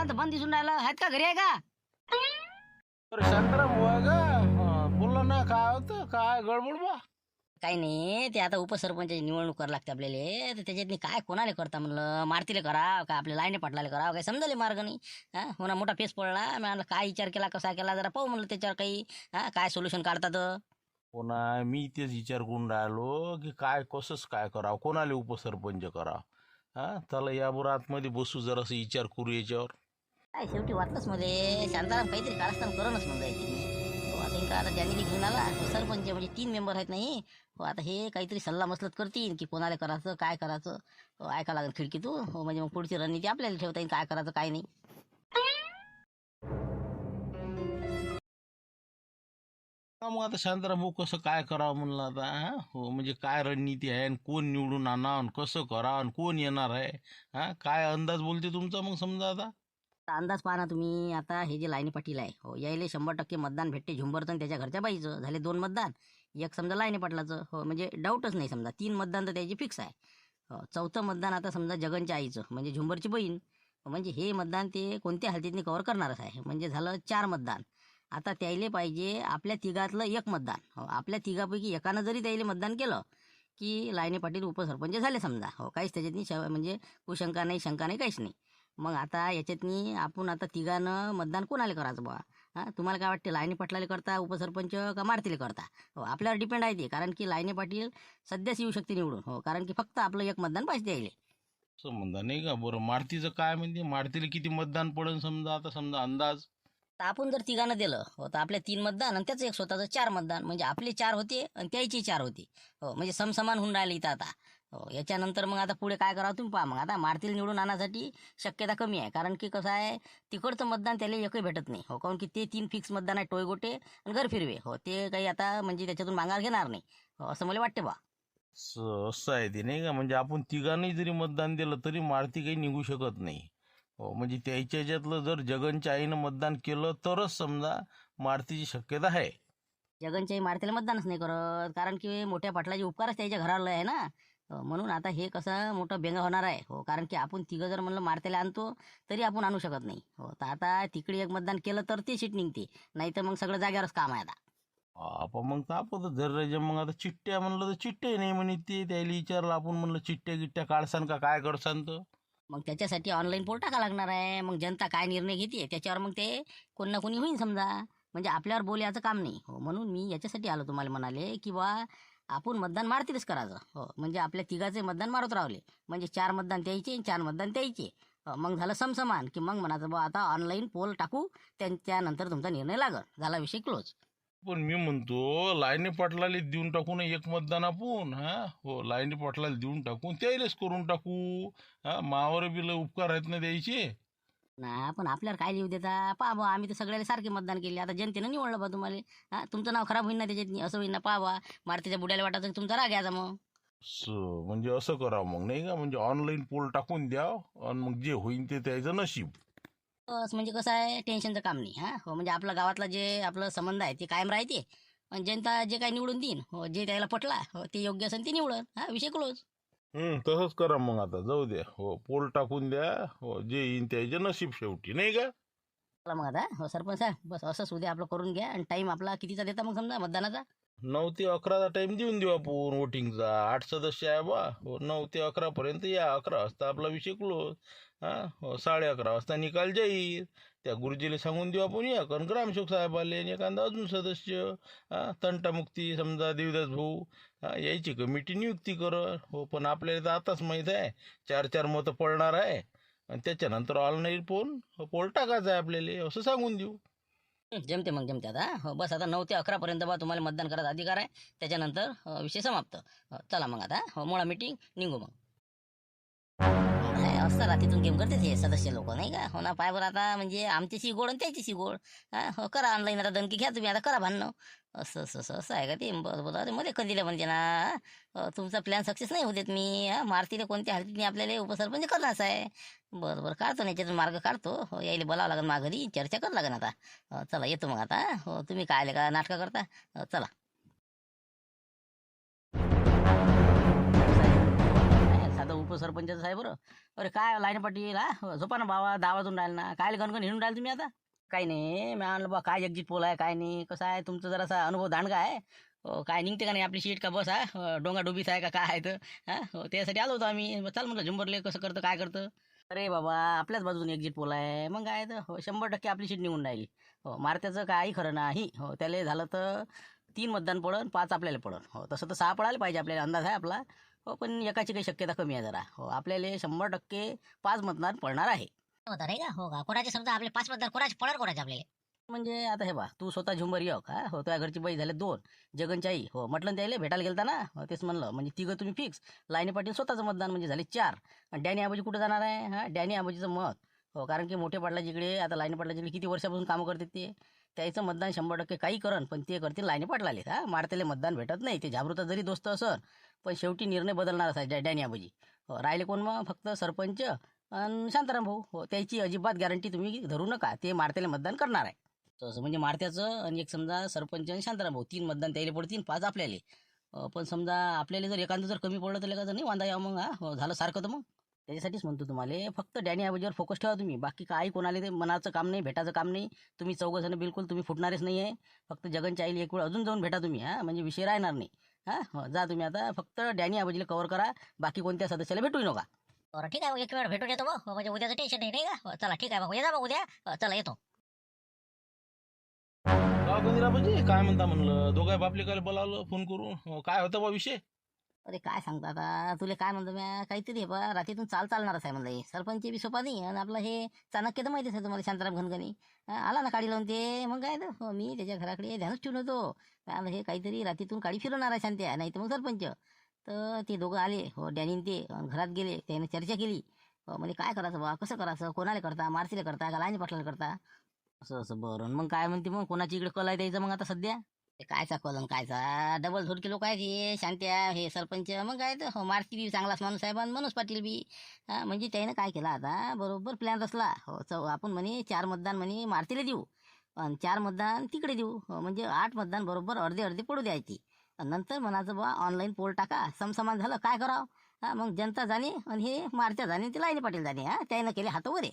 दुकान तर बंद दिसून राहिलं. आहेत का, घरी आहे का? अरे शांताराम बुवा का? बोला ना, काय होतं, काय गडबड बा? काही नाही, ते आता उपसरपंचाची निवडणूक करावी लागते आपल्याला. तर त्याच्यातनी काय कोणाला करता म्हणलं, मारतीले करा का आपल्या लाईने पाटलाले करा, काही समजले मार्ग नाही. हा, होणा मोठा फेस पडला. मी म्हणलं काय विचार केला, कसा केला, जरा पाहू म्हणलं त्याच्यावर काही. हा, काय सोल्युशन काढतात. कोणा मी तेच विचार करून राहिलो की काय कसंच काय करावं, कोणाला उपसरपंच करावं. हा, चला यावर आतमध्ये बसू, जरासं विचार करू याच्यावर. काय शेवटी वाटलंच मध्ये शांताराम काहीतरी कारस्थान करणच म्हणलं याची. हो, आता इंका आता ज्यांनी घेऊन आला तो सरपंच म्हणजे 3 मेंबर आहेत नाही. हो, आता हे काहीतरी सल्ला मसलत करतील की कोणाला करायचं, काय करायचं. हो, ऐका लागेल खिडकीतून. हो, म्हणजे मग पुढची रणनीती आपल्याला ठेवता येईल, काय करायचं काय नाही. हा, मग आता शांताराम भाऊ कसं काय करावं म्हणलं आता. हा, हो, म्हणजे काय रणनीती आहे आणि कोण निवडून आणा आणि कसं करा आणि कोण येणार आहे. हा, काय अंदाज बोलते तुमचा मग समजा आता. आता अंदाज पहा ना तुम्ही. आता हे जे लाईनी पाटील आहे, हो, यायले 100% मतदान भेटते. झुंबरचं आणि त्याच्या घरच्या बाईचं झाले 2 मतदान. एक समजा लाईनी पाटलाचं. हो, म्हणजे डाऊटच नाही. समजा 3 मतदान तर त्याची फिक्स आहे. हो, चौथं मतदान आता समजा जगनच्या आईचं म्हणजे झुंबरची बहीण. म्हणजे हे मतदान ते कोणत्या हालतीतनी कव्हर करणारच आहे. म्हणजे झालं 4 मतदान. आता त्याईले पाहिजे आपल्या तिघातलं एक मतदान. हो, आपल्या तिघापैकी एकानं जरी त्याईले मतदान केलं की लाईने पाटील उपसरपंच झाले समजा. हो, काहीच त्याच्यातनी म्हणजे कुशंका नाही, शंका नाही, काहीच नाही. मग आता याच्यातनी आपण आता तिघानं मतदान कोणाला करायचं बा? हां, तुम्हाला काय वाटते, लाईनी पाटलाले करता उपसरपंच का मारतीले करता? हो, आपल्यावर डिपेंड आहे ते. कारण की लाईनी पाटील सध्याच येऊ शकते निवडून. हो, कारण की फक्त आपलं एक मतदान पाहिजे यायले. संबंध नाही का? बरं, मारुतीचं काय म्हणजे, मारुतीला किती मतदान पडेल समजा, आता समजा अंदाज. तर आपण जर तिघानं दिलं, हो, तर आपल्या 3 मतदान आणि त्याचं एक स्वतःचं 4 मतदान. म्हणजे आपले 4 होते आणि त्याची 4 होते. हो, म्हणजे समसमान होऊन राहिले इथं आता. हो, याच्यानंतर मग आता पुढे काय करावं तुम्ही पहा. मग आता मारतील निवडून आणण्यासाठी शक्यता कमी आहे. कारण की कसं आहे, तिकडचं मतदान त्याला एकही भेटत नाही. हो, कारण की ते 3 फिक्स मतदान आहे, टोयगोटे आणि गरफिरवे. हो, ते काही आता म्हणजे त्याच्यातून माघार घेणार नाही. हो, असं मला वाटते बा. असं आहे ते नाही का? म्हणजे आपण तिघांनी जरी मतदान दिलं तरी मारुती काही निघू शकत नाही. हो, म्हणजे त्याच्या ह्याच्यातलं जर जगनच्या आईनं मतदान केलं तरच समजा मारुतीची शक्यता आहे. जगनच्याही मारतीला मतदानच नाही करत. कारण की मोठ्या पाटलाचे उपकारच त्याच्या घराला आहे ना. म्हणून आता हे कसं मोठं बेंगा होणार आहे. हो, कारण की आपण तिघं जर म्हणलं मारतेला आणतो तरी आपण आणू शकत नाही. हो, तर आता तिकडे एक मतदान केलं तर ते सीट निघते. नाही तर मग सगळं जाग्यावरच काम आहे आता. आपण मग तापत जर मग आता चिठ्ठ्या म्हणलं तर चिठ्ठ्या नाही म्हणे. ते त्याला विचारलं आपण, म्हणलं चिठ्ठ्या गिट्ट्या काढसान का काय करसान तर. मग त्याच्यासाठी ऑनलाईन पोल टाका लागणार आहे. मग जनता काय निर्णय घेते त्याच्यावर मग ते कोण ना कोणी होईन समजा. म्हणजे आपल्यावर बोलायचं काम नाही. हो, म्हणून मी याच्यासाठी आलो तुम्हाला म्हणाले की बा आपण मतदान मारतीलच करायचं. हो, म्हणजे आपल्या तिघाचे मतदान मारत रावले. म्हणजे 4 मतदान द्यायचे, 4 मतदान द्यायचे. मग झालं समसमान की मग म्हणायचं बा आता ऑनलाईन पोल टाकू, त्यानंतर तुमचा निर्णय लागल, झाला विषय क्लोज. पण मी म्हणतो लाईनी पाटलाला देऊन टाकू ना एक मतदान आपण. हा, हो, लाईनी पाटलाला देऊन टाकून त्यालाच करून टाकू. हा, मावर बिल उपकार आहेत ना द्यायचे. ना पण आपल्याला काय लिहू देता पहा बा. आम्ही तर सगळ्याला सारखे मतदान केले. आता जनतेनं निवडलं बा तुम्हाला. हा, तुमचं नाव खराब होईल ना त्याच्यात, असं होईल ना. पहा बा, मारतीच्या बुड्याला वाटायचं की तुमचा राग यायचा मग. म्हणजे असं करावं मग नाही का? म्हणजे ऑनलाईन पोल टाकून द्या आणि मग जे होईल ते त्याचं नशीब. बस म्हणजे कसं आहे, टेन्शनचं काम नाही. हा, हो, म्हणजे आपलं गावातला जे आपलं संबंध आहे ते कायम राहते. आणि जनता जे काही निवडून देईन, हो, जे त्याला पटला, हो, ते योग्य असेल ते निवडन. हा, विषय क्लोज. तसंच करा मग. आता जाऊ द्या. हो, पोल टाकून द्या. हो, जे येईन त्याचे नशीब शेवटी नाही का? चला मग आता, हो सरपंच साहेब, बस असंच उद्या आपलं करून घ्या. आणि टाईम आपला कितीचा देता मग समजा मतदानाचा? 9 ते 11 टाइम देऊन देऊ आपण वोटिंगचा. 8 सदस्य आहे बा. हो, 9 ते 11 पर्यंत या. 11 वाजता आपला विषय क्लोज. हा, हो, 11:30 वाजता निकाल जाईल. त्या गुरुजीला सांगून देऊ आपण या, कारण ग्रामसेवक साहेब आले आणि एखादा अजून सदस्य. हा, तंटामुक्ती समजा देवदास भाऊ. हा, यायची कमिटी नियुक्ती कर. हो, पण आपल्याला तर आताच माहीत आहे 4-4 मतं पडणार आहे. आणि त्याच्यानंतर ऑनलाईन पोल टाकायचा आहे आपल्याला, असं सांगून देऊ. जमते मग, जमते आता. हो, बस आता 9 ते 11 पर्यंत बा तुम्हाला मतदान करायचा अधिकार आहे. त्याच्यानंतर विषय समाप्त. चला मग आता, हो, मोळा मीटिंग निघू मग. नाही, असं रात्रीतून गेम करते हे सदस्य लोक नाही का. हो ना, पाय बरं आता म्हणजे आमच्याशी गोड आणि त्याच्याशी गोड. हा, हो, करा ऑनलाईन आता धमकी घ्या तुम्ही, आता करा भांडणं. असं असं असं असं आहे का ते? बरं बरं, अरे मध्ये कधी म्हणते ना. तुमचा प्लॅन सक्सेस नाही होत मी. हा, मारतीला कोणत्या हालतीने आपल्याला उपसरपंच करणारच आहे. बरं बरं, काढतो ना याच्यातून मार्ग काढतो. हो, यायला बोलावं लागेल माघारी, चर्चा करावं लागेल आता. चला येतो मग आता. हो, तुम्ही काय आले का नाटकं करता? चला. साहेब, साधं उपसरपंचाचं साहेब बरं. अरे काय लाईन पाटील हा झोपा ना बाबा, 10 वाजून राहिला ना, काय गणगण हिंडून राहिले तुम्ही आता? काही नाही, मी आणलं बा काय एक्झिट पोल आहे काय नाही, कसं आहे तुमचं जरासा अनुभव दांडगा आहे. काय निघते का नाही आपली सीट, का बस आहे डोंगाडोबीच आहे का काय आहे तर? त्यासाठी आलो होतो आम्ही. चाल म्हटलं झुंबरले कसं करतं काय करतं. अरे बाबा आपल्याच बाजून एक्झिट पोल आहे, मग काय तर 100% आपली सीट निघून राहिली. मारत्याचं काही खरं नाही. त्याला झालं तर 3 मतदान पडन, 5 आपल्याला पडन. तसं तर 6 पडायला पाहिजे, आपल्याला अंदाज आहे आपला. पण एकाची काही शक्यता कमी आहे जरा. आपल्याला 100% 5 मतदान पडणार आहे. होता नाही का? हो का? कोणाचे समजा आपले 5 मतदार कोणाचे पडणार कोणाचे आपल्याला? म्हणजे आता हे बा, तू स्वतः झुंबर एक तुझ्या घरची बाई झाले 2, जगनची आई म्हटलं त्याला भेटायला गेलता ना. तेच म्हणलं म्हणजे तिघं तुम्ही फिक्स. लाईनी पाटील स्वतःचं मतदान म्हणजे झाले 4. आणि डॅनी आबाजी कुठं जाणार आहे? डॅनी आबाजीचं मत. कारण की मोठे पाटला जिकडे आता लाईनी पाटला जिकडे किती वर्षापासून कामं करतात ते, त्याचं मतदान 100% काही करण, पण ते करतील लाईनी पाटलाले. मारतेले मतदान भेटत नाही, ते झाबरूचा जरी दोस्त असन पण शेवटी निर्णय बदलणार आहे डॅनी आबाजी. राहिले कोण मग? फक्त सरपंच आणि शांताराम भाऊ. त्याची अजिबात गॅरंटी तुम्ही धरू नका, ते मारतेले मतदान करणार आहे. तसं म्हणजे मारत्याचं आणि एक समजा सरपंच आणि शांताराम भाऊ 3 मतदान त्याला पडतील, 5 आपल्याला. पण समजा आपल्याला जर एखादं जर कमी पडलं तर एखादं नाही वांदा यावं मग. झालं सारखं तर मग त्याच्यासाठीच म्हणतो तुम्हाला, फक्त डॅनी आबाजीवर फोकस ठेवा तुम्ही. बाकी काही कोणाला ते मनाचं काम नाही, भेटाचं काम नाही. तुम्ही 4 जण बिलकुल तुम्ही फुटणारच नाही आहे. फक्त जगनच्या आईला एक वेळ अजून जाऊन भेटा तुम्ही. म्हणजे विषय राहणार नाही. जा तुम्ही आता, फक्त डॅनी आबाजीला कव्हर करा, बाकी कोणत्या सदस्याला भेटू नका. बरं ठीक आहे, मग एक वेळ भेटून येतो मग. म्हणजे उद्याचं टेन्शन नाही नाही का? चला ठीक आहे, मग येजा मग उद्या. चला येतो. का गंधीराबाजी काय म्हणता म्हणलं, दोघा बापले काय बोलावलं फोन करून, काय होतं बा विषय? अरे काय सांगता आता तुला, काय म्हणतो म्या, काहीतरी हे बा रात्रीतून चालणारच आहे म्हणलं. सरपंच बी सोपा नाही, आणि आपलं हे चाणक्य तर माहितीच आहे तुम्हाला, शांताराम घनगणी. आला ना काडी लावून ते, मग काय तर मी त्याच्या घराकडे ध्यानच ठेवून होतो. आता हे काहीतरी रात्रीतून काडी फिरवणार आहे शांत्या, नाही तर मग सरपंच. तर ते दोघं आले डॅनीन ते, घरात गेले, त्याने चर्चा केली. म्हणजे काय करायचं बा, कसं करायचं, कोणाला करता, मारसीला करता का लाईनी पाटलाला करता, असं असं. बरं मग काय म्हणते, मग कोणाची इकडे कल आहे द्यायचं मग आता सध्या? ते कायचा कलम कायचा, डबल धोडके लोक आहेत हे शांत्या हे सरपंच. मग काय तर मारुती बी चांगलाच माणूस आहे, पण मनोज पाटील बी. म्हणजे त्यानं काय केलं आता, बरोबर प्लॅन रचला. आपण म्हणे 4 मतदान म्हणे मारुतीला देऊ, आणि 4 मतदान तिकडे देऊ. म्हणजे 8 मतदान बरोबर अर्धे अर्धे पडू द्यायची. आणि नंतर म्हणायचं बा ऑनलाईन पोल टाका, समसमान झालं काय करावं. मग जनता जाणे आणि हे मारत्या जाणे, ते लाईनी पाटील जाणे. त्यानं केले हात वरे.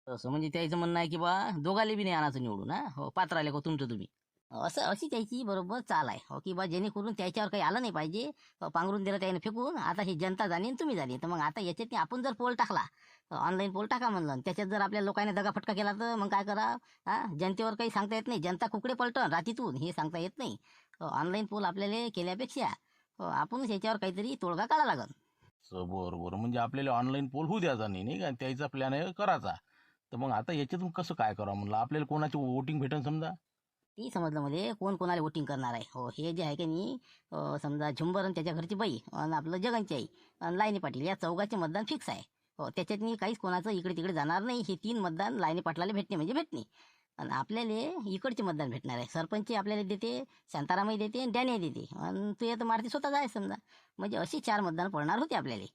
असं म्हणजे त्याचं म्हणणं आहे की बा दोघाले बी नाही आणायचं निवडून. पात्र आले का तुमचं तुम्ही, असं अशी त्याची बरोबर चाल आहे. की बा जेणेकरून त्याच्यावर काही आलं नाही पाहिजे. पांघरून दिलं त्याने फेकून, आता ही जनता जाणे आणि तुम्ही जाणे. तर मग आता याच्यात आपण जर पोल टाकला, ऑनलाईन पोल टाका म्हणलं, आणि त्याच्यात जर आपल्या लोकांनी दगाफटका केला तर मग काय करा. जनतेवर काही सांगता येत नाही, जनता कुकडे पलटन रात्रीतून हे सांगता येत नाही. ऑनलाईन पोल आपल्याला केल्यापेक्षा आपणच याच्यावर काहीतरी तोडगा काढा लागल. बरोबर, म्हणजे आपल्याला ऑनलाईन पोल होऊ द्यायचा नाही, नाही का, त्याचा प्लॅन आहे करायचा. तर मग आता याच्यातून कसं काय करावं म्हणलं, आपल्याला कोणाची वोटिंग भेटेल समजा? ती समजलं मध्ये कोण कोणाला वोटिंग करणार आहे. हे जे आहे की नाही, समजा झुंबर आणि त्याच्या घरची बाई आणि आपलं जगनची आई आणि लाईनी पाटील, या चौघाचे मतदान फिक्स आहे. त्याच्यात काहीच कोणाचं इकडे तिकडे जाणार नाही. हे 3 मतदान लाईनी पाटलाला भेटणे म्हणजे भेटणे. आणि आपल्याला इकडचे मतदान भेटणार आहे. सरपंच आपल्याला देते, शांतारामही देते आणि डॅनी देते, आणि तू येतं मारती स्वतः आहे समजा. म्हणजे अशी 4 मतदान पडणार होते आपल्याला.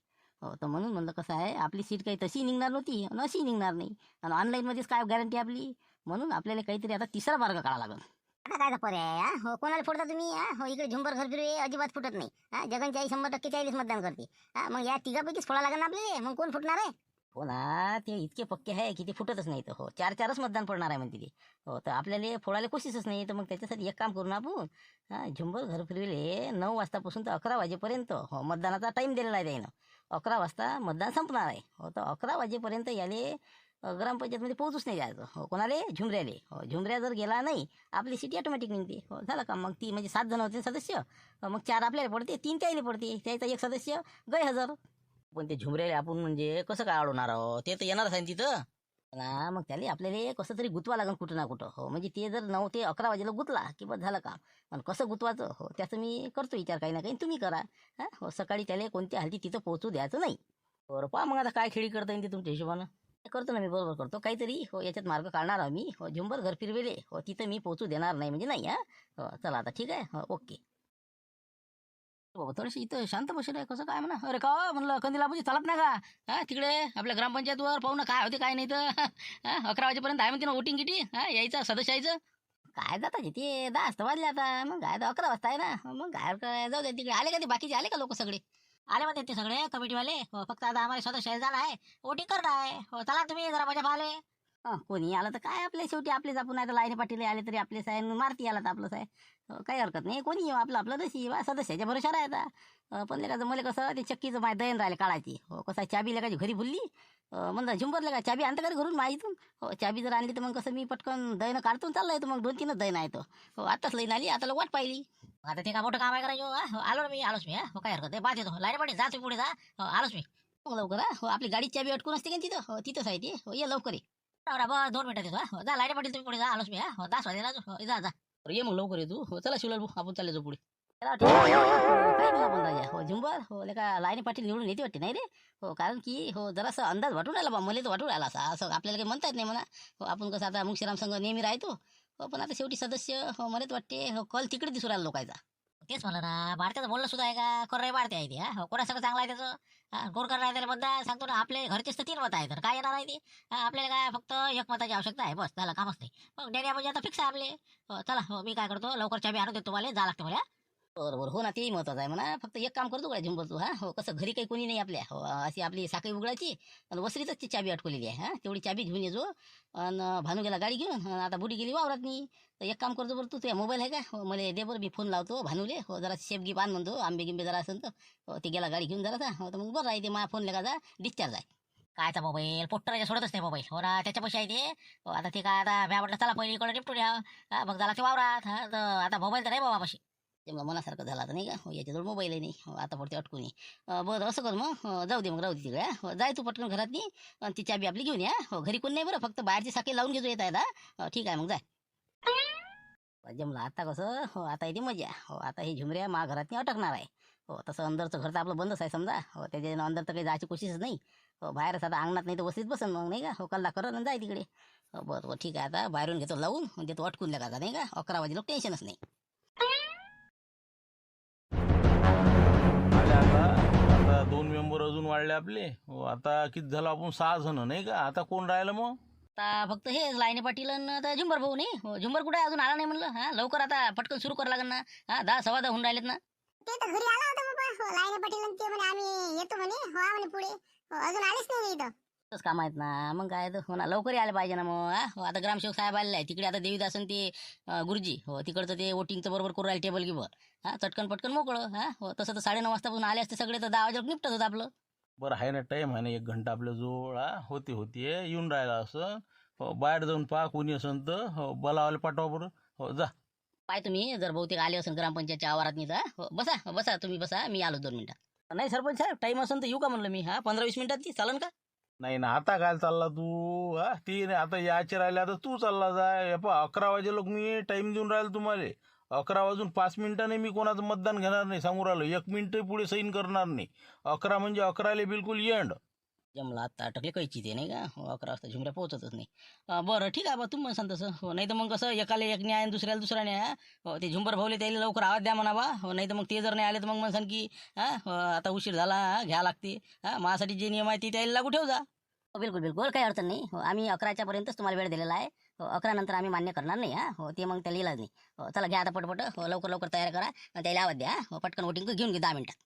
तर म्हणून म्हणलं कसं आहे, आपली सीट काही तशी निघणार नव्हती आणि अशी निघणार नाही. आणि ऑनलाईनमध्येच काय गॅरंटी आपली, म्हणून आपल्याला काहीतरी आता तिसरा मार्ग काढावा लागेल. आता काय पर्याय हो, कोणाला फोडता तुम्ही? इकडे झुंबर घर फिरवे अजिबात फुटत नाही. जगनची आई 100% त्याला मतदान करते. मग या तिघापैकीच फोडा लागेल ना आपल्याला. मग कोण फुटणार आहे? हो ना, ते इतके पक्के आहे की ते फुटतच नाही. तर 4-4च मतदान पडणार आहे म्हणते ते. तर आपल्याला फोडायला कोशिशच नाही. तर मग त्याच्यासाठी एक काम करू ना आपण, झुंबर घर फिरविले 9 वाजतापासून तर 11 वाजेपर्यंत मतदानाचा टाईम दिलेला आहे त्यानं. 11 वाजता मतदान संपणार आहे. तर 11 वाजेपर्यंत याले ग्रामपंचायतमध्ये पोहोचूच नाही द्यायचं. कोणाले? झुमऱ्याले. झुमऱ्या जर गेला नाही, आपली सिटी ऑटोमॅटिक निघते. झालं का मग. ती म्हणजे 7 जण होते सदस्य, मग 4 आपल्याला पडते, 3 त्याला पडते. त्याचा एक सदस्य गैरहजर. पण ते झुमऱ्याले आपण म्हणजे कसं काय अडवणार आहोत, ते तर येणारच आहे तिथं ना. मग त्याला आपल्याला कसं तरी गुतवा लागेल कुठं ना कुठं. म्हणजे ते जर 9 ते 11 वाजेला गुतला की बस झालं काम. पण कसं गुतवायचं त्याचं मी करतो विचार, काही ना काही तुम्ही करा. सकाळी त्याला कोणत्या हालती तिथं पोहोचू द्यायचं नाही. बरं पहा मग आता काय खेळी करता येईल ते तुमच्या हिशोबानं. करतो ना मी, बरोबर करतो काहीतरी. याच्यात मार्ग काढणार आहे मी. झुंबर घर फिरवेले तिथं मी पोहोचू देणार नाही म्हणजे नाही. चला आता ठीक आहे. ओके बाबा, थोडीशी इथं शांत बसेल आहे, कसं काय म्हणा. अरे का म्हणलं कंदिलाबाजी चालत नाही का? तिकडे आपल्या ग्रामपंचायतवर पाहू ना काय होते काय नाही तर. 11 वाजेपर्यंत आहे म्हणते ना वोटिंग किती यायचं सदस्य यायचं. काय जाता ते 10 वाजता वाजले आता. मग काय तर 11 वाजता आहे ना. मग काय जाऊ दे तिकडे. आले का ते बाकीचे, आले का लोक सगळे? आले म्हणते ते सगळे कमिटीवाले. हो, फक्त आता आम्हाला सदस्य झाला आहे, वोटिंग करणार आहे. हो, चला तुम्ही जरा मजा पाहिले. कोणी आलं तर काय, आपले शेवटी आपलेच आपण. नाही तर लाईनी पाटील आले तरी आपले साय, मारती आला तर आपलंच आहे. काही हरकत नाही, कोणी येऊ आपलं आपलं नशीब. सदस्याच्या भरोशावर आहे आता. पण लेका मला कसं ते चक्कीचं माय दैन राहिले काळाची. हो, कसं आहे, चाबी लेकाची घरी भुलली. म्हणलं झुंबरले का चाबी आणतं का रे घरून माहितून. हो, चाबी जर आणली तर मग कसं मी पटकन दैन काढतो चाललाय. तर मग 2-3च दैन आहे तो. हो, आताच लईन आली, आता लोक वाट पाहिली. आता ते का मोठं काम आहे करायचं. हो, आलो ना मी, आलोच मी. हो, काय हरकत आहे, बाद येतो लाईन पाटील, जा तुम्ही पुढे जा. हो, आलोच मी. मग लवकर हो, आपली गाडीची चाबी अटकून असते का तिथं. हो, तिथंच आहे ती. हो, ये लवकर ये. बरं 2 मिनिटात येतो. हो, जा लाईन पाटील, तुम्ही पुढे जा, आलोच मी. हो, 10 वाजेला जा जा. ये मग लवकर ये तू. हो, चला शिवलाल भाऊ, आपण चालले जाऊ पुढे. चला, ठीक आहे. हो, काही नाही आपण राजा. हो, झुंबर. हो, लेका लाईनी पाटील निवडून येते वाटते नाही रे. हो, कारण की हो जरासं अंदाज वाटून राहिला बा, मला तर वाटून राहिला असं आपल्याला काही म्हणता येत नाही म्हणा. हो, आपण कसं आता मुंगशीराम संघ नेहमी राहतो. हो, पण आता शेवटी सदस्य हो मलाच वाटते. हो, कल तिकडे दिसू राहिला लोकांचा. तेच म्हणलं ना, भारताचं बोलणं सुद्धा आहे का, कोण भारती आहे ते. हो, कोणासंग चांगला आहे त्याचं. कोण करणार आहे त्याला मतदान सांगतो ना. आपले घरचेच तर 3 मत आहे, तर काय येणार आहे ते. आपल्याला काय फक्त 1 मताची आवश्यकता आहे, बस त्याला कामच नाही. मग डेड्या म्हणजे आता फिक्स आहे आपले. हो, चला. हो, मी काय करतो, लवकर चाबी आणून देतो तुम्हाला, जा लागते मला. बरोबर. हो ना, तेही महत्वाचं आहे म्हणा. फक्त एक काम करतो काय झुंबर तू. हो, कसं घरी काही कोणी नाही आपल्या. हो, अशी आपली साखळी उघडायची आणि वसरीतच ती चाबी अटकवलेली आहे. तेवढी चाबी घेऊन येजो. आणि भानू गेला गाडी घेऊन, आता बुडी गेली वावरात नाही. तर एक काम करतो बरं, तू तुझ्या मोबाईल आहे का. हो, मला दे बरं, मी फोन लावतो भानूले. हो, जरा शेप गी पान म्हणतो, आंबे गिंबे जरा असेल तर. हो, ते गेला गाडी घेऊन जरा. हो, तर मग बरं आहे ते, माझ्या फोन लेका जा डिस्चार्ज आहे. कायचा मोबाईल पोट्टराच्या सोडतच नाही मोबाईल. हो ना, त्याच्या पैसे आहे ते. हो, आता ते काय, आता म्या म्हटलं चला पहिले इकडे निपटून या. मग झाला ते वावरात. तर आता मोबाईल तर नाही बाबापाशी. ते मग मनासारखं झालं आता नाही का. हो, याच्याजवळ मोबाईलही नाही. हो, आता पडते अटकून ये. बरं असं कर मग. जाऊ दे मग, राहू दे तिकडे. हो, जाय तू पटकन घरात नी आणि ती चाबी आपली घेऊन या. हो, घरी कोण नाही बरं, फक्त बाहेरची साखळी लावून घेतो येत आहे. ठीक आहे मग जाय. जमलं आता कसं. हो, आता येते मजा. हो, आता ही झुमऱ्या मा घरात अटकणार आहे. हो, तसं अंदरचं घर तर आपलं बंदच आहे समजा. हो, त्याच्या अंदर तर काही जायची कोशिशच नाही. हो, बाहेरच आता अंगणात नाही तर वस्तीत बसन मग नाही का. हो, कल्ला करत आणि जाय तिकडे. हो, बरं ठीक आहे, आता बाहेरून घेतो लावून, देतो अटकून द्या का नाही का. 11 वाजे लोक टेन्शनच नाही. आले आता. आता 2 मेंबर अजून वाढले आपले. हो, आता किती झालं, आपण 6 जण नाही का. आता कोण राहिलं मग. आता फक्त हे लाईने पाटील आणि आता झुंबर भाऊ नाही. हो, झुंबर कुठे अजून आला नाही म्हणलं. लवकर आता पटकन सुरू करावं लागेल ना. 10 सव्वा 10 होऊन राहिलेत ना. ते तर घरी आला होता बाबा. हो, लाईन पाटील आणि ते म्हणे आम्ही येतो म्हणे. हो, म्हणे पुढे. हो, अजून आलेच नाही इथं. तसंच काम आहेत ना. मग काय तर हो ना, लवकर आले पाहिजे ना मग. हो, आता ग्रामसेवक साहेब आलेले आहे तिकडे. आता देवीदास आणि ते गुरुजी. हो, तिकडचं ते वोटिंगचं बरोबर करू राहिले, टेबल गिबल. चटकन पटकन मोकळं. हो, तसं तर 9:30 वाजतापासून आले असते सगळे, तर 10 वाजेला निपटत होतं आपलं. बरं आहे ना, टाईम आहे ना, 1 घंटा आपल्या जवळ. होती येऊन राहिला असं. हो, बाहेर जाऊन पहा कोणी असेल तर. हो, बोलावाले पाठवा बरं. हो, जा. पाय तुम्ही जर बहुतेक आले असेल ग्रामपंचायतच्या आवारात नाही तर. हो, बसा बसा तुम्ही बसा, मी आलो 2 मिनिटात. नाही सरपंच साहेब, टाईम असेल तर येऊ का म्हणलं मी. 15-20 मिनिटात ती चालन का. नाही ना, आता काय चालला तू. ती नाही, आता याचे राहिले, आता तू चालला जाय. 11 वाजे लोक मी टाइम देऊन राहिलो तुम्हाला. 11 वाजून 5 मिनिटाने मी कोणाचं मतदान घेणार नाही, सांगू राहिलो. 1 मिनिट पुढे सैन करणार नाही. 11 म्हणजे 11 बिलकुल एंड. जमला आता अटकले कैची ते नाही का. हो, 11 वाजता झुमऱ्या पोहोचतच नाही. बरं ठीक आहे बा, तुम्ही म्हणसान तसं. हो, नाही तर मग कसं एकाला एक न्याय आणि दुसऱ्याला दुसरा न्याय. हो, ते झुंबर भाऊले त्याला लवकर आवाज द्या म्हणावा. हो, नाही तर मग ते जर नाही आले तर मग म्हणसान की आता उशीर झाला, घ्या लागते. माझ्यासाठी जे नियम आहे ते त्याला लागू ठेव जा. हो, बिलकुल बिलकुल काही अडचण नाही. हो, आम्ही 11च्या पर्यंतच तुम्हाला वेळ दिलेला आहे. हो, 11 नंतर आम्ही मान्य करणार नाही. हो, ते मग त्याला इलाज नाही. हो, चला घ्या आता पटपट. हो, लवकर लवकर तयार करा आणि त्याला आवाज द्या. हो, पटकन वोटिंग घेऊन घे 10 मिनिटात.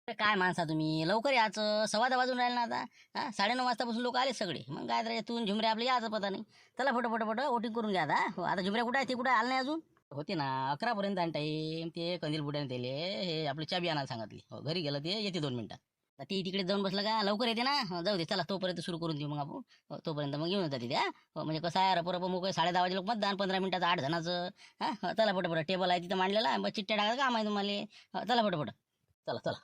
अरे काय माणसा तुम्ही, लवकर यायचं. 10:15 वाजून राहिले ना आता. 9:30 वाजतापासून लोक आले सगळे. मग काय तर तू झुमरे आपले यायचं पता नाही. चला फटोफट वोटिंग करून घ्या आता. हो, आता झुमऱ्या कुठे आहे, ते कुठे आले नाही अजून. होते ना 11 पर्यंत आणि टाईम. ते कंदील बुड्याने दिले, हे आपली चाबी आणायला सांगितली. हो, घरी गेलं ते येते 2 मिनिटात. आता ती तिकडे जाऊन बसलं का लवकर येते ना. हो, जाऊ दे चला, तोपर्यंत सुरू करून देऊ मग आपण. हो, तोपर्यंत मग येऊन जाते त्या. हो, म्हणजे कसं आहे, रपरप मोकळे 10:30 वाजे लोक मतदान, 15 मिनिटाचं 8 जणांचं. चला फटोफट, टेबल आहे तिथं मांडलेला, बस चिठ्ठ्या टाकायचं काम आहे तुम्हाला. चला फटोफट. चला चला.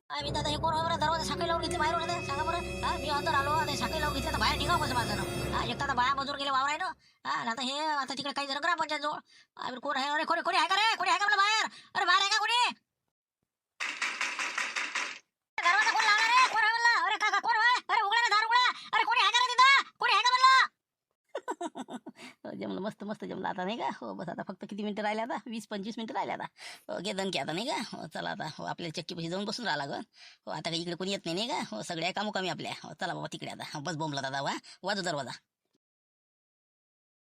मी दादा हे कोण बरं, दरवाजा साखळी लावून घेतली बाहेर होते सांगा बरं. मी अंदर आलो, आता साखळी लावून घेतली, तर बाहेर निघाव कसं माझं. एक तर बाया मजूर गेले वावर आहे ना. आता हे आता तिकडे काही जण ग्रामपंचायत जवळ. कोण आहे, अरे कोणी कोणी आहे का रे, कोणी आहे का म्हणलं बाहेर. अरे बाहेर आहे का कोणी. दरवाजा कोण लावला रे, कोण आहे म्हणलं. अरे काका कोण आहे, अरे उघडा ना दार उघडा. अरे कोणी आहे का रे तिथं, कोणी आहे का म्हणलं. जमलं मस्त मस्त जमलं आता नाही का. हो, बस आता फक्त किती मिनिटं राहिले, आता 20-25 मिनिटं राहिले आता. घे दणके आता नाही का. हो, चला आता. हो, आपल्याला चक्कीपाशी जाऊन बसून राहा लागल. हो, आता काही इकडे कोणी येत नाही का. हो, सगळ्या कामोकामी आपल्या. हो, चला बाबा तिकडे आता. बस बोंबला दादा, वाजू दरवाजा.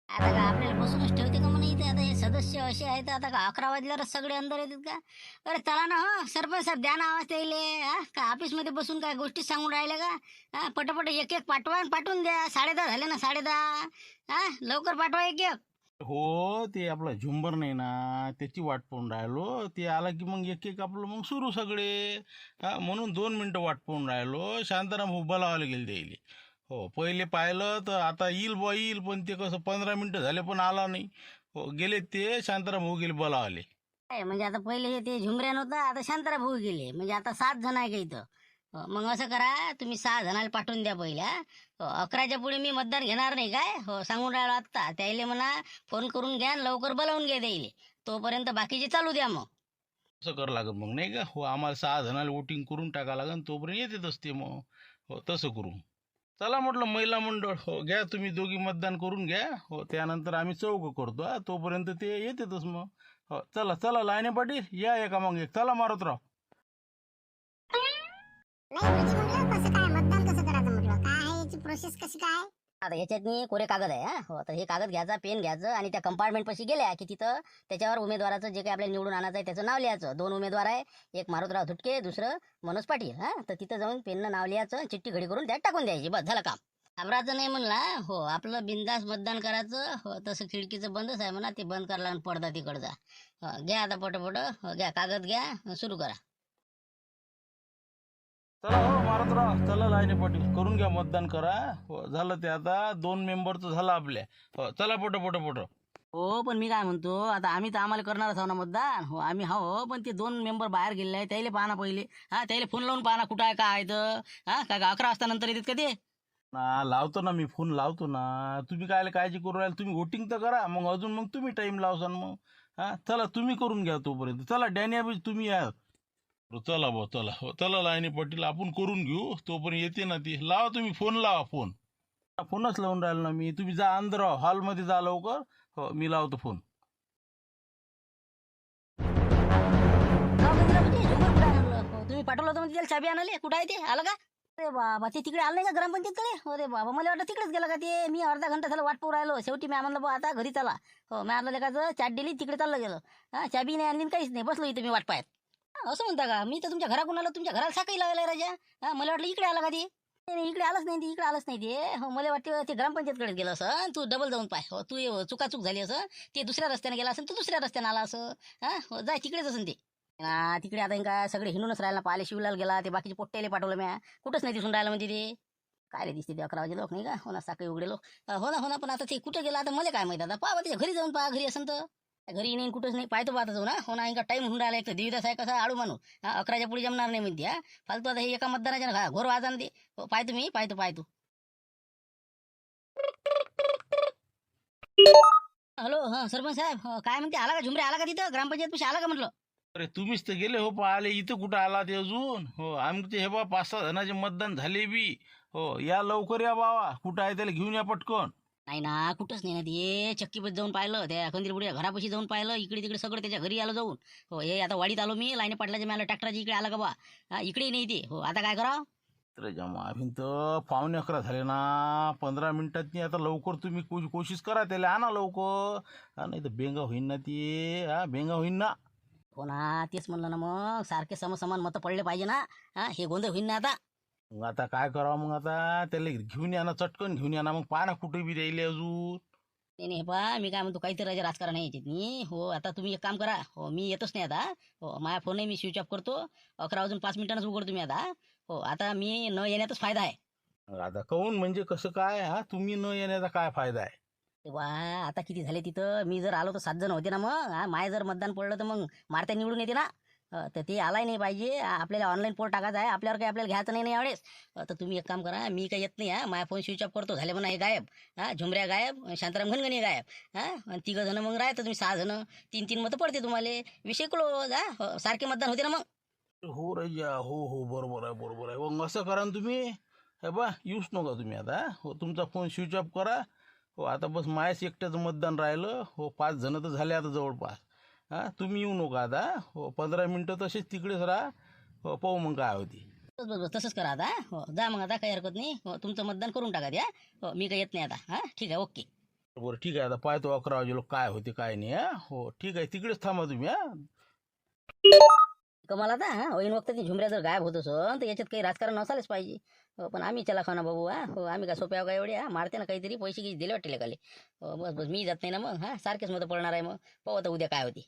आता का आपल्याला बसूनच ठेवते का म्हणे इथे? आता हे सदस्य असे आहेत आता का 11 वाजल्यावरच सगळे अंदर येतात का? अरे चला ना हो सरपंच साहेब, द्या ना आवाज त्याले. का ऑफिस मध्ये बसून काय गोष्टी सांगून राहिले का? पटापट एक एक पाठवा आणि पाठवून द्या. 10:30 झाले ना, 10:30. लवकर पाठवा एक एक. हो, ते आपला झुंबर नाही ना, त्याची वाट पाहून राहिलो. ते आला की मग एक एक आपलं मग सुरू सगळे. म्हणून 2 मिनिटं वाट पाहून राहिलो. शांताराम उभा लावायला गेले त्याइले. हो, पहिले पाहिलं तर आता येईल बुवा येईल, पण ते कसं 15 मिनिटं झाले पण आला नाही. हो, गेले ते शांताराम भाऊ गेले बोलावले. म्हणजे आता पहिले ते झुमऱ्यान होतं, आता शांताराम भाऊ गेले. म्हणजे आता 7 जण आहे का इथं? मग असं करा, तुम्ही 6 जणांना पाठवून द्या पहिल्या. 11च्या पुढे मी मतदान घेणार नाही काय? हो, सांगून राहिलो आत्ता. त्याइले म्हणा फोन करून घ्या आणि लवकर बोलावून घ्या त्याइले. तोपर्यंत बाकीचे चालू द्या मग. असं करावं लागत मग नाही का? हो, आम्हाला 6 जणांना वोटिंग करून टाका लागेल, तोपर्यंत येतेच असते मग. हो, तसं करू. चला म्हटलं महिला मंडळ, हो घ्या तुम्ही दोघी मतदान करून घ्या. हो, त्यानंतर आम्ही चौक करतो. तोपर्यंत ते येतेतच मग. हो, चला चला लाईने पाटील या एका मग एक. चला मारुतराव. कसं काय मतदान कसं करायचं म्हटलं? काय आहे याची प्रोसेस कशी काय? आता याच्यातनी कोरे कागद आहे. हो, तर हे कागद घ्यायचा, पेन घ्यायचं आणि त्या कंपार्टमेंट पाशी गेल्या की तिथं त्याच्यावर उमेदवाराचं जे काही आपल्याला निवडून आणायचं आहे त्याचं नाव लिहायचं. 2 उमेदवार आहे, एक मारुतराव धुटके, दुसरं मनोज पाटील. तर तिथं जाऊन पेननं नाव लिहायचं, चिठ्ठी घडी करून त्यात टाकून द्यायची. बस झालं काम. घाबरायचं नाही म्हणला. हो, आपलं बिंदास मतदान करायचं. हो, तसं खिडकीचं बंदच आहे म्हणा, ते बंद करायला आणि पडदा तिकडचा. घ्या आता पटपट. हो, घ्या कागद घ्या, सुरू करा. चला हो मारुतराव, चला लाईने पाटील करून घ्या मतदान करा. हो, झालं ते आता 2 मेंबरचं झालं आपल्या. हो, चला पट पट पट. हो, पण मी काय म्हणतो, आता आम्ही तर आम्हाला करणारच आहो ना मतदान. हो, आम्ही हो, पण ते 2 मेंबर बाहेर गेलेले आहे, त्याला पाहा ना पहिले. त्याला फोन लावून पाहा ना, कुठं आहे काय आहे तर. काय 11 वाजता नंतर येतात का ते? लावतो ना, मी फोन लावतो ना. तुम्ही काय काळजी करू राहिले? तुम्ही वोटिंग तर करा, मग अजून मग तुम्ही टाइम लावसान मग. चला तुम्ही करून घ्या तोपर्यंत. चला डॅनिया बी तुम्ही या. चला भाऊ चला. हो, चला लाईनी पाटील आपण करून घेऊ, तोपर्यंत येते ना ती. लावा तुम्ही फोन, लावा फोन. फोनच लावून राहिलो ना मी. तुम्ही जा अंदर हॉलमध्ये जा लवकर. हो, मी लावतो फोन. गाव कधी लावते? झुमर कुठं आहे म्हणलं? हो, तुम्ही पाठवलं होतं म्हणजे त्याला चाबी आणाले. कुठं आहे ते? आलं का? अरे बाबा, ते तिकडे आलं नाही का ग्रामपंचायतकडे? अरे बाबा, मला वाटलं तिकडेच गेलं का ते. मी अर्धा घंटा झाला वाट पाहू राहिलो. शेवटी मी म्हणलं बुवा आता घरी चला. हो, मी आणलं लेकाचं चाट दिली, तिकडे चाललं गेलं. चाबी नाही आणली, काहीच नाही. बसलो इथं मी वाट पाहत. असं म्हणता का? मी तर तुमच्या घराकडून आलो, तुमच्या घराला साखळी लावायला राजा. मला वाटलं इकडे आला का ते. नाही नाही, इकडे आलंच नाही ते, इकडे आलंच नाही ते. हो, मला वाटतं ते ग्रामपंचायतकडे गेलं असं. तू डबल जाऊन पाय. हो, तू चुकाचूक झाली असं. ते दुसऱ्या रस्त्याने गेला असं, तू दुसऱ्या रस्त्याने आला असं. हो, जाय तिकडेच असं ते. तिकडे आता का सगळे हिंडूनच राहिला. पाहिले शिवलाल गेला, ते बाकीचे पोट्टेले पाठवलं म्या. कुठंच नाही दिसून राहिलं म्हणजे ते. काय रे दिसते ते 11 वाजे लोक नाही का? हो ना, साखळी उघडे लोक. हो ना, पण आता ते कुठे गेला आता मला काय माहिती. आता पाहा त्याच्या घरी जाऊन पहा, घरी असं तर. घरी नाही कुठंच नाही. पाहतो आता जाऊ ना. हो ना, टाइम होऊन राहिला. एक तर देवीदास आहे कसा आडू माणूस. 11च्या पुढे जमणार नाही म्हणते. फालतू आता हे एका मतदानाच्या ना घोर वाजा ते. हो, पाहतो मी, पाहतो. हॅलो, सरपंच साहेब. काय म्हणते, आला का झुमरे? आला का तिथं ग्रामपंचायत पैसे? आला का म्हटलं? अरे तुम्हीच तर गेले हो पाहिले, इथं कुठं आला ते अजून? हो, आमचे हे बा 5-6 जणांचे मतदान झाले बी. हो, या लवकर या बाबा. कुठं आहे त्याला घेऊन या पटकन. नाही ना, कुठंच नाही ना ते. चक्कीपाशी जाऊन पाहिलं, त्या खंदीरपुढे घरापाशी जाऊन पाहिलं, इकडे तिकडे सगळं त्याच्या घरी आलो जाऊन. हो, हे आता वाडीत आलो मी, लाईने पाटलाच्या मला ट्रॅक्टरची इकडे आला का बा. इकडे नाही ते. हो, आता काय करावं? तर जमा तर 11:15 झाले ना. 15 मिनिटात आता लवकर तुम्ही कोशिश करा त्याला आणा लवकर. नाही तर बेंगा होईन ना ती. बेंगा होईन ना. हो ना, तेच म्हणलं ना, मग सारखे समसमान मतं पडले पाहिजे ना. हे गोंधळ होईन ना आता. मग आता काय करावं? मग आता त्याला घेऊन या ना, चटकन घेऊन या ना. मग पहा ना कुठे बी राहिले अजून. नाही नाही, हे पहा मी काय म्हणतो, काहीतरी राजा राजकारण आहे याच्यात नाही. हो, आता तुम्ही एक काम करा. हो, मी येतच नाही आता. हो, माझ्या फोनही मी स्विच ऑफ करतो. 11 वाजून 5 मिनिटांनाच उघडतो मी आता. हो, आता मी न येण्यातच फायदा आहे. आता काऊन म्हणजे कसं काय? तुम्ही न येण्याचा काय फायदा आहे? वा, आता किती झाले तिथं. मी जर आलो तर 7 जण होते ना मग. माय जर मतदान पडलं तर मग मारत्या निवडून येते ना. तर ते आलाय नाही पाहिजे. आपल्याला ऑनलाईन पोल टाकायचा आहे. आपल्यावर काही आपल्याला घ्यायचं नाही यावेळेस. तर तुम्ही एक काम करा, मी काही येत नाही. माझा फोन स्विच ऑफ करतो. झाले म्हणा हे गायब. झुमऱ्या गायब, शांताराम घनगणी गायब. आणि 3 जण मग राहतं, तुम्ही 6 जण. 3-3 मतं पडते तुम्हाला. विषय क्लोज. हो, सारखे मतदान होते ना मग. हो रजा, हो हो, बरोबर आहे. मग असं करा ना तुम्ही. हे बा येऊच नका तुम्ही आता. हो, तुमचा फोन स्विच ऑफ करा. हो, आता बस मायाच एकट्याचं मतदान राहिलं. हो, 5 जण तर झाले आता जवळपास. तुम्ही येऊ नका आता. हो, 15 मिनिटं तसेच तिकडेच राहा. हो, पाहू मग काय होती. बस तसंच करा आता. हो, जा मग आता, काही हरकत नाही. हो, तुमचं मतदान करून टाका द्या. हो, मी काही येत नाही आता. ठीक आहे, ओके. बरं ठीक आहे, आता पाहतो 11 वाजे लोक काय होते काय नाही. हा हो ठीक आहे, तिकडेच थांबा तुम्ही. कमाल आता होईन वक्त ती झुमऱ्या जर गायब होत असन तर याच्यात काही राजकारण नसायलाच पाहिजे. हो, पण आम्ही चला खाना बाबू. हो आम्ही का सोप्या का एवढे मारते ना काहीतरी पैसे गिसे दिले वाटते खाली. हो बस बस मी जात नाही ना मग. सारखेच मत पडणार आहे मग. पाहू आता उद्या काय होते.